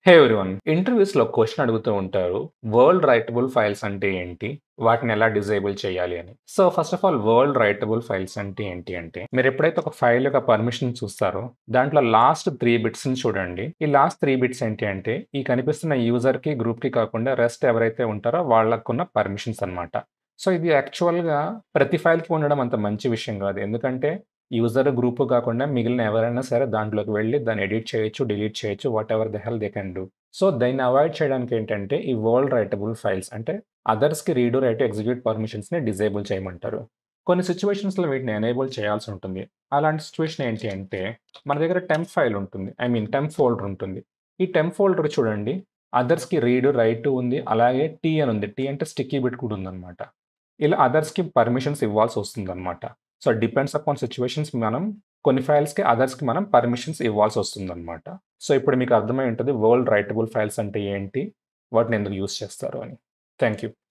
హే everyone. ఇంటర్వ్యూస్‌లో question అడుగుతూ ఉంటారు. World writable files అంటే ఏంటి? వాటిని ఎలా డిజేబుల్ చేయాలి అని. So, first of all world writable files అంటే ఏంటి అంటే, మీరెప్పుడైతే ఒక ఫైల్ యొక్క పర్మిషన్ చూస్తారో, దాంట్లో లాస్ట్ 3 బిట్స్‌ని చూడండి. ఈ లాస్ట్ 3 బిట్స్ ఏంటి అంటే, ఈ కనిపిస్తున్న యూజర్‌కి, గ్రూప్‌కి కాకుండా రెస్ట్ ఎవరైతే ఉంటారో వాళ్ళకున్న పర్మిషన్స్ అన్నమాట. సో, ఇది యాక్చువల్‌గా ప్రతి ఫైల్‌కి ఉండడం అంత మంచి విషయం గాదు. ఎందుకంటే యూజర్, గ్రూప్ కాకుండా మిగిలిన ఎవరైనా సరే దాంట్లోకి వెళ్లి దాన్ని ఎడిట్ చేయొచ్చు, డిలీట్ చేయొచ్చు. Whatever the hell they can do. So, దీన్ని అవాయిడ్ చేయడానికి ఏంటంటే, ఈ వరల్డ్ రైటబుల్ ఫైల్స్ అంటే అదర్స్‌కి రీడు, రైట్, ఎగ్జిక్యూట్ పర్మిషన్స్‌ని డిజేబుల్ చేయమంటారు. కొన్ని సిట్యుయేషన్స్‌లో వీటిని ఎనేబుల్ చేయాల్సి ఉంటుంది. అలాంటి సిట్యుయేషన్ ఏంటి అంటే, మన దగ్గర టెంప్ ఫైల్ ఉంటుంది. టెంప్ ఫోల్డర్ ఉంటుంది. ఈ టెంప్ ఫోల్డర్ చూడండి, అదర్స్‌కి రీడు, రైట్ ఉంది. అలాగే టీ అని ఉంది. టీ అంటే స్టిక్కీ బిట్ కూడా ఉందన్నమాట. ఇలా అదర్స్‌కి పర్మిషన్స్ ఇవ్వాల్సొస్తుందన్నమాట. సో, డిపెండ్స్ అపాన్ సిట్యుయేషన్స్ మనం కొన్ని ఫైల్స్‌కి, అదర్స్‌కి మనం పర్మిషన్స్ ఇవ్వాల్సొస్తుందన్నమాట. సో, ఇప్పుడు మీకు అర్థమై ఉంటది వరల్డ్ రైటబుల్ ఫైల్స్ అంటే ఏంటి? వాటిని ఎందుకు యూజ్ చేస్తారు అని. Thank you.